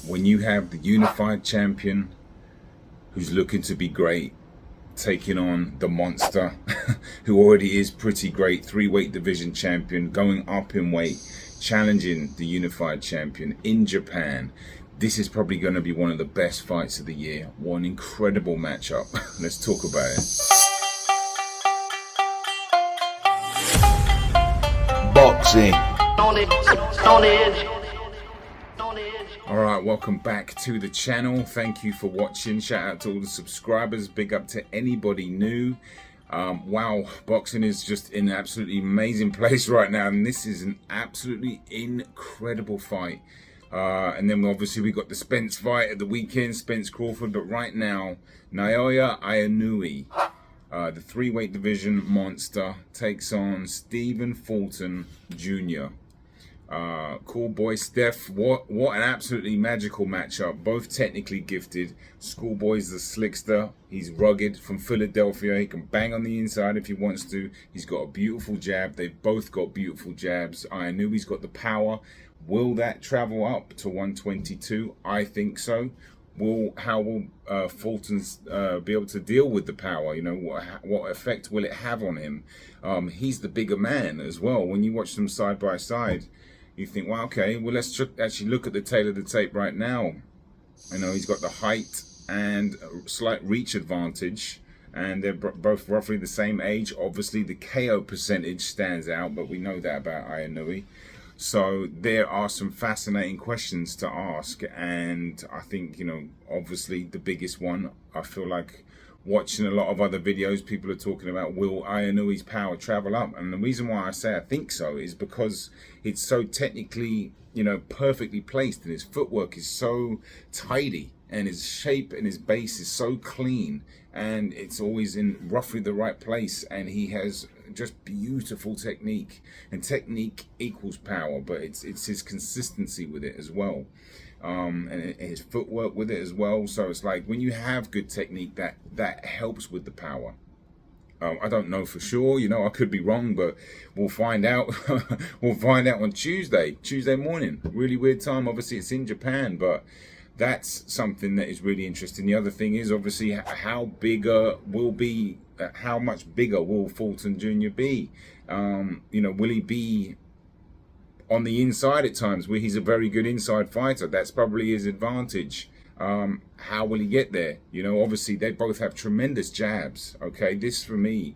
when you have the unified champion who's looking to be great taking on the monster who already is pretty great, 3-weight division champion, going up in weight, challenging the unified champion in Japan. This is probably going to be one of the best fights of the year. What an incredible matchup. Let's talk about it. Boxing. Alright, welcome back to the channel. Thank you for watching. Shout out to all the subscribers. Big up to anybody new. Wow, boxing is just in an absolutely amazing place right now, and this is an absolutely incredible fight. And then obviously we got the Spence fight at the weekend, Spence Crawford, but right now Naoya Inoue, the 3-weight division monster, takes on Stephen Fulton Jr. Cool boy Steph, what an absolutely magical matchup. Both technically gifted. Schoolboy's the slickster. He's rugged from Philadelphia. He can bang on the inside if he wants to. He's got a beautiful jab. They've both got beautiful jabs. Inoue's got the power. Will that travel up to 122? I think so. How will Fulton's be able to deal with the power? You know, what effect will it have on him? He's the bigger man as well. When you watch them side by side, you think, well, okay, well, let's actually look at the tail of the tape right now. You know, he's got the height and a slight reach advantage, and they're both roughly the same age. Obviously, the KO percentage stands out, but we know that about Inoue. So there are some fascinating questions to ask, and I think, you know, obviously the biggest one, I feel like watching a lot of other videos, people are talking about, will Inoue's power travel up? And the reason why I say I think so is because it's so technically, you know, perfectly placed, and his footwork is so tidy, and his shape and his base is so clean, and it's always in roughly the right place, and he has just beautiful technique, and technique equals power, but it's his consistency with it as well, and his footwork with it as well. So it's like when you have good technique, that helps with the power. I don't know for sure, you know, I could be wrong, but we'll find out. We'll find out on Tuesday morning. Really weird time. Obviously it's in Japan, but that's something that is really interesting. The other thing is obviously how much bigger will Fulton Jr. be? You know, will he be on the inside at times, where he's a very good inside fighter? That's probably his advantage. How will he get there? You know, obviously they both have tremendous jabs. Okay, this for me,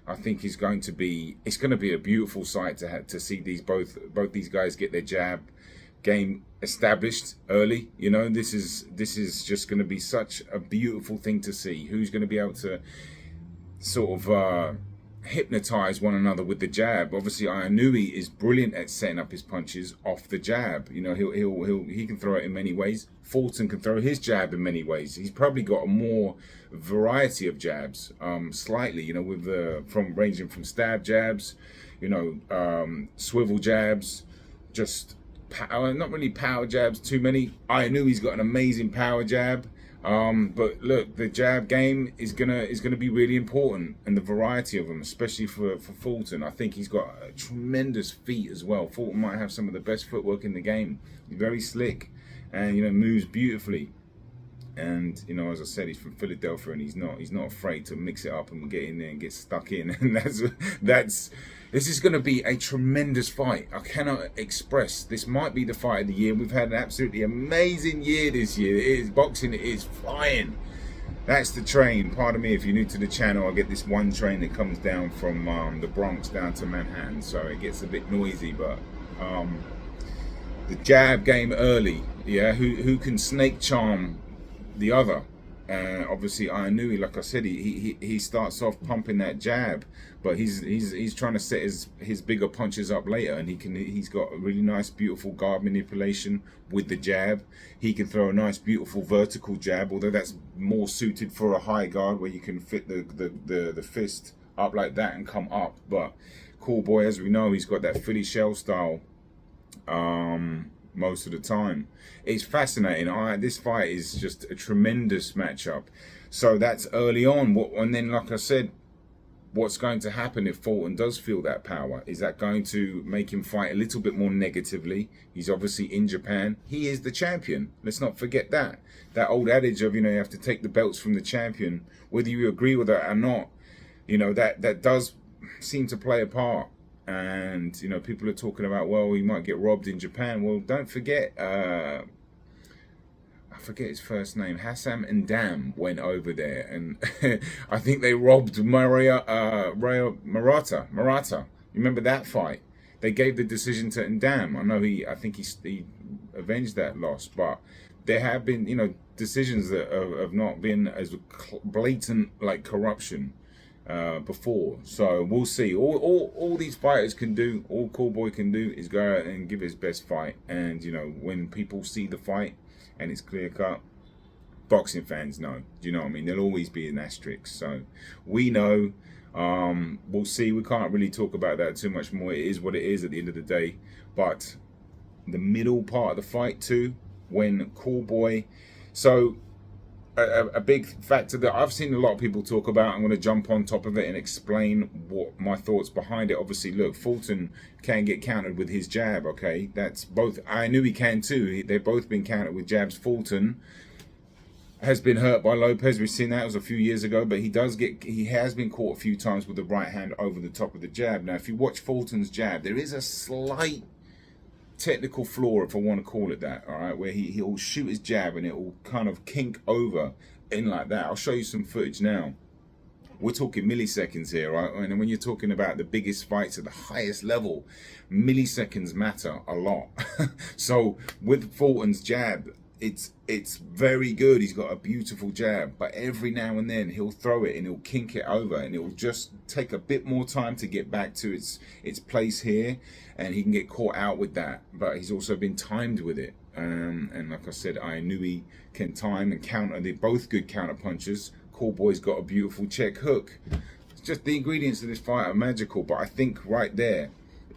I think it's going to be a beautiful sight to see both these guys get their jab game established early. You know, this is just going to be such a beautiful thing to see. Who's going to be able to sort of hypnotize one another with the jab? Obviously Inoue is brilliant at setting up his punches off the jab. You know, he can throw it in many ways. Fulton can throw his jab in many ways. He's probably got a more variety of jabs, slightly, you know, with ranging from stab jabs, you know, swivel jabs, just not really power jabs too many. Inoue's got an amazing power jab. But look, the jab game is gonna be really important, and the variety of them, especially for Fulton. I think he's got a tremendous feet as well. Fulton might have some of the best footwork in the game. He's very slick, and you know, moves beautifully. And you know, as I said, he's from Philadelphia, and he's not afraid to mix it up and get in there and get stuck in. And this is going to be a tremendous fight. I cannot express. This might be the fight of the year. We've had an absolutely amazing year this year. Boxing is flying. That's the train. Pardon me if you're new to the channel. I get this one train that comes down from the Bronx down to Manhattan, so it gets a bit noisy. But the jab game early, yeah. Who can snake charm the other? Obviously Inoue, like I said, he starts off pumping that jab, but he's trying to set his bigger punches up later, and he's got a really nice beautiful guard manipulation with the jab. He can throw a nice beautiful vertical jab, although that's more suited for a high guard where you can fit the fist up like that and come up. But cool boy, as we know, he's got that Philly shell style most of the time. It's fascinating. This fight is just a tremendous matchup. So that's early on. And then, like I said, what's going to happen if Fulton does feel that power? Is that going to make him fight a little bit more negatively? He's obviously in Japan. He is the champion. Let's not forget that. That old adage of, you know, you have to take the belts from the champion, whether you agree with that or not, you know, that does seem to play a part. And, you know, people are talking about, well, he might get robbed in Japan. Well, don't forget, I forget his first name, Hassam and Dam went over there, and I think they robbed Murata. You remember that fight? They gave the decision to Ndam. I know I think he avenged that loss, but there have been, you know, decisions that have not been as blatant like corruption before. So we'll see. All these fighters can do, all Cowboy can do is go out and give his best fight. And, you know, when people see the fight and it's clear cut, boxing fans know. Do you know what I mean? There'll always be an asterisk. So we know. We'll see. We can't really talk about that too much more. It is what it is at the end of the day. But the middle part of the fight too, when Cowboy, so a big factor that I've seen a lot of people talk about. I'm going to jump on top of it and explain what my thoughts behind it. Obviously, look, Fulton can get countered with his jab. Okay, that's both. I knew he can too. They've both been countered with jabs. Fulton has been hurt by Lopez. We've seen that. It was a few years ago, but he has been caught a few times with the right hand over the top of the jab. Now, if you watch Fulton's jab, there is a slight technical flaw, if I want to call it that, all right, where he'll shoot his jab and it will kind of kink over in like that. I'll show you some footage now. We're talking milliseconds here, right? And when you're talking about the biggest fights at the highest level, milliseconds matter a lot. So with Fulton's jab, it's very good. He's got a beautiful jab, but every now and then he'll throw it and he'll kink it over, and it will just take a bit more time to get back to its place here, and he can get caught out with that. But he's also been timed with it, and like I said, Inoue can time and counter. They're both good counter punchers. Cowboy's got a beautiful check hook. It's just the ingredients of this fight are magical. But I think right there,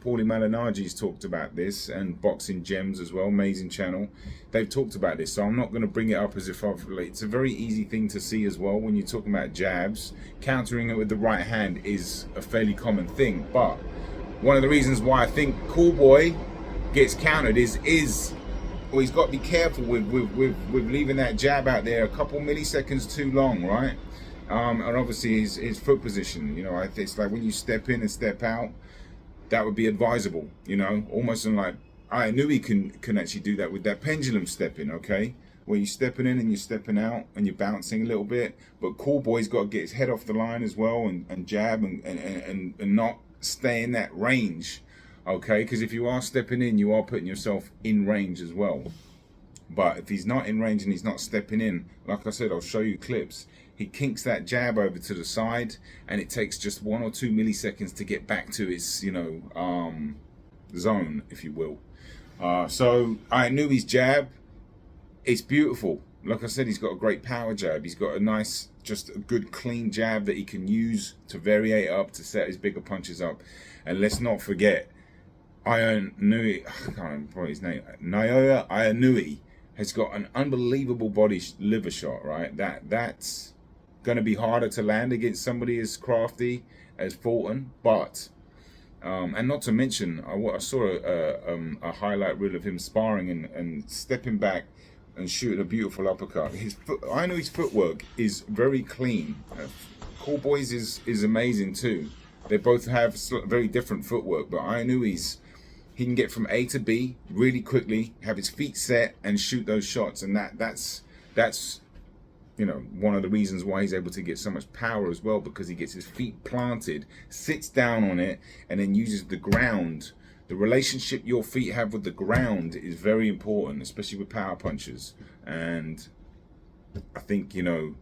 Paulie Malignaggi's talked about this, and Boxing Gems as well, amazing channel. They've talked about this, so I'm not going to bring it up as if it's a very easy thing to see as well. When you're talking about jabs, countering it with the right hand is a fairly common thing. But one of the reasons why I think Cowboy gets countered is well, he's got to be careful with leaving that jab out there a couple milliseconds too long, right? And obviously his foot position, you know, it's like when you step in and step out, that would be advisable, you know, almost like I knew he can actually do that with that pendulum stepping, okay? Where you're stepping in and you're stepping out and you're bouncing a little bit, but Cowboy's got to get his head off the line as well and jab and not stay in that range, okay? Because if you are stepping in, you are putting yourself in range as well. But if he's not in range and he's not stepping in, like I said, I'll show you clips. He kinks that jab over to the side, and it takes just 1 or 2 milliseconds to get back to his, you know, zone, if you will. So I knew his jab. It's beautiful. Like I said, he's got a great power jab. He's got a nice, just a good clean jab that he can use to variate up, to set his bigger punches up. And let's not forget, Inoue, I can't remember his name, Naoya Inoue has got an unbelievable body liver shot, right? That's going to be harder to land against somebody as crafty as Fulton, but and not to mention, I saw a highlight reel of him sparring and stepping back and shooting a beautiful uppercut. I know his footwork is very clean. Cowboy's is amazing too. They both have very different footwork, but I knew he can get from A to B really quickly, have his feet set, and shoot those shots. And that's you know, one of the reasons why he's able to get so much power as well, because he gets his feet planted, sits down on it, and then uses the ground. The relationship your feet have with the ground is very important, especially with power punchers. And I think, you know,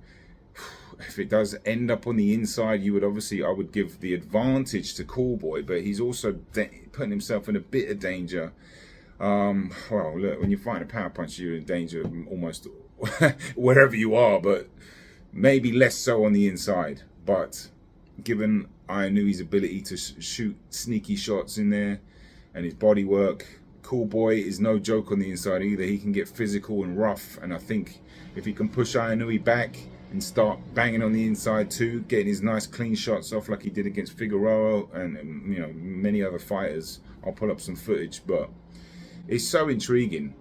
if it does end up on the inside, I would give the advantage to Cowboy, but he's also putting himself in a bit of danger. Well, look, when you find a power puncher, you're in danger almost wherever you are, but maybe less so on the inside. But given Inoue's ability to shoot sneaky shots in there and his body work, Cool Boy is no joke on the inside either. He can get physical and rough, and I think if he can push Inoue back and start banging on the inside too, getting his nice clean shots off like he did against Figueroa and many other fighters. I'll pull up some footage, but it's so intriguing.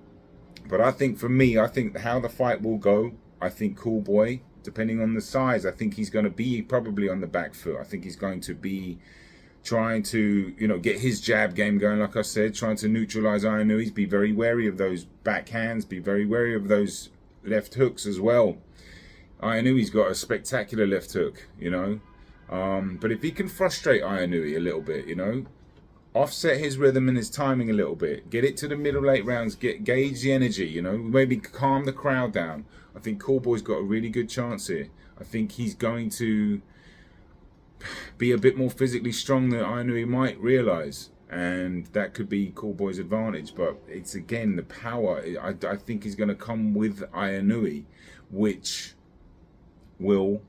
But I think for me, I think how the fight will go, I think Cool Boy, depending on the size, I think he's going to be probably on the back foot. I think he's going to be trying to, get his jab game going, like I said, trying to neutralize Inoue. Be very wary of those backhands, be very wary of those left hooks as well. Inoue's got a spectacular left hook, but if he can frustrate Inoue a little bit, offset his rhythm and his timing a little bit, get it to the middle late rounds, gauge the energy, maybe calm the crowd down. I think Cool Boy's got a really good chance here. I think he's going to be a bit more physically strong than Inoue might realize, and that could be Cool Boy's advantage. But it's again the power I think is going to come with Inoue, which will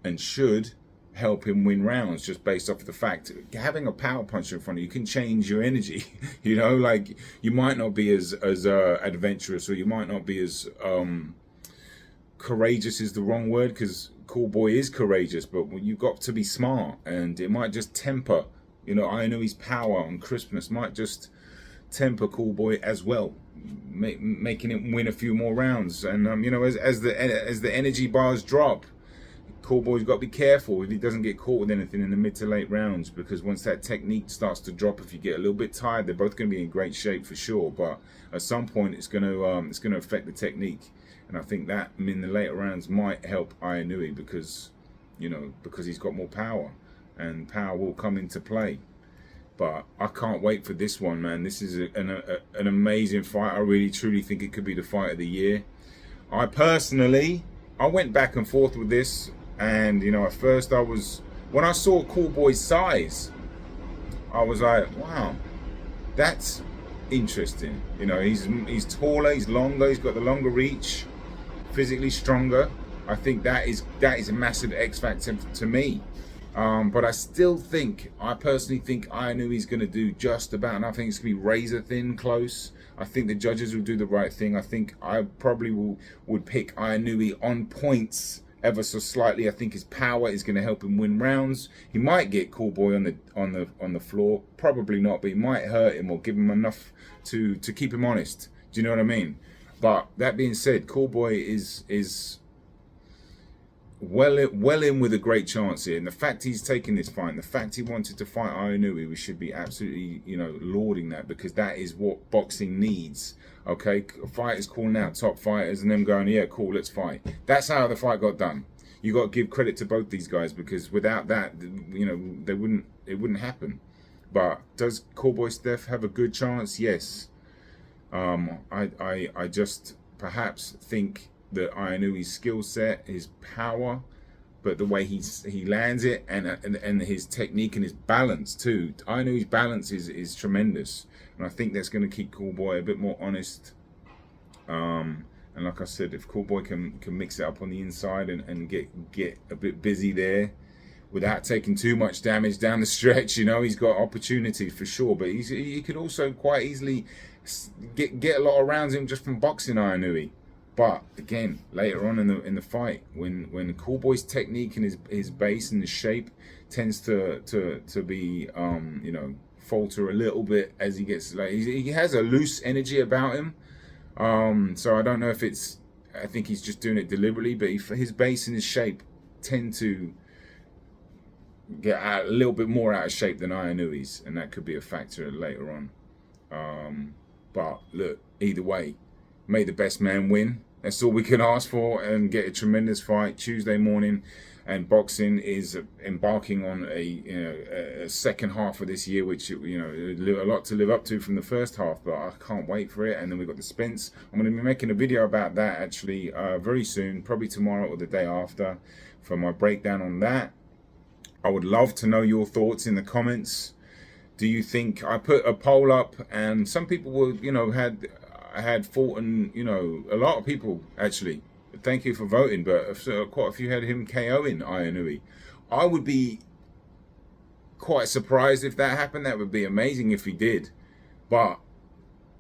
and should help him win rounds, just based off the fact having a power puncher in front of you can change your energy. Like you might not be as adventurous, or you might not be as courageous is the wrong word, because Cool Boy is courageous, but you've got to be smart, and it might just temper, Inoue's power and crispness might just temper Cool Boy as well, making it win a few more rounds. And as the energy bars drop, Cool Boy's got to be careful if he doesn't get caught with anything in the mid to late rounds, because once that technique starts to drop, if you get a little bit tired, they're both going to be in great shape for sure, but at some point it's going to affect the technique. And I think that in the later rounds might help Inoue, because he's got more power, and power will come into play. But I can't wait for this one, man. This is an amazing fight. I really truly think it could be the fight of the year. I went back and forth with this, and at first when I saw Cool Boy's size, I was like, wow, that's interesting. He's taller, he's longer, he's got the longer reach, physically stronger. I think that is a massive X factor to me. But I personally think Inoue's going to do just about, and I think it's going to be razor thin close. I think the judges will do the right thing. I think I probably would pick Inoue on points ever so slightly. I think his power is going to help him win rounds. He might get Cool Boy on the floor, probably not, but he might hurt him or give him enough to keep him honest. Do you know what I mean? But that being said, Cool Boy is well in with a great chance here, and the fact he's taking this fight, and the fact he wanted to fight Inoue, we should be absolutely lauding that, because that is what boxing needs. Okay, fighters calling out top fighters and them going, yeah, cool, let's fight. That's how the fight got done. You got to give credit to both these guys, because without that, it wouldn't happen. But does Cool Boy Steph have a good chance? Yes. I just perhaps think that Inoue's skill set, his power, but the way he lands it, and his technique and his balance too. Inoue's balance is tremendous, and I think that's going to keep Cool Boy a bit more honest. And like I said, if Cool Boy can mix it up on the inside and get a bit busy there, without taking too much damage down the stretch, he's got opportunity for sure. But he could also quite easily get a lot of rounds in just from boxing Inoue. But again, later on in the fight, when Cool Boy's technique and his base and his shape tends to be falter a little bit as he gets, like, he has a loose energy about him. So I don't know if I think he's just doing it deliberately, but his base and his shape tend to get a little bit more out of shape than Inoue's, and that could be a factor later on. But look, either way, may the best man win. That's all we can ask for, and get a tremendous fight Tuesday morning. And boxing is embarking on a second half of this year, which a lot to live up to from the first half. But I can't wait for it. And then we've got the Spence. I'm going to be making a video about that actually very soon, probably tomorrow or the day after, for my breakdown on that. I would love to know your thoughts in the comments. Do you think, I put a poll up, and some people were, had Fulton, a lot of people actually, thank you for voting, but quite a few had him KOing Inoue. I would be quite surprised if that happened. That would be amazing if he did. But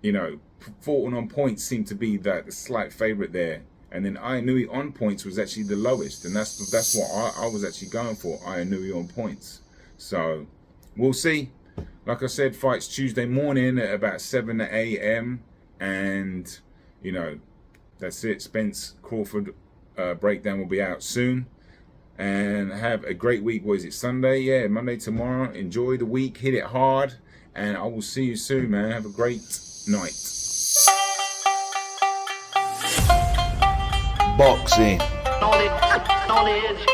you know, Fulton on points seemed to be the slight favourite there. And then Inoue on points was actually the lowest. And that's what I was actually going for, Inoue on points. So we'll see. Like I said, fights Tuesday morning at about 7 a.m. And, you know, that's it. Spence Crawford breakdown will be out soon. And have a great week. What is it, Sunday? Yeah, Monday tomorrow. Enjoy the week. Hit it hard. And I will see you soon, man. Have a great night. Boxing. Knowledge.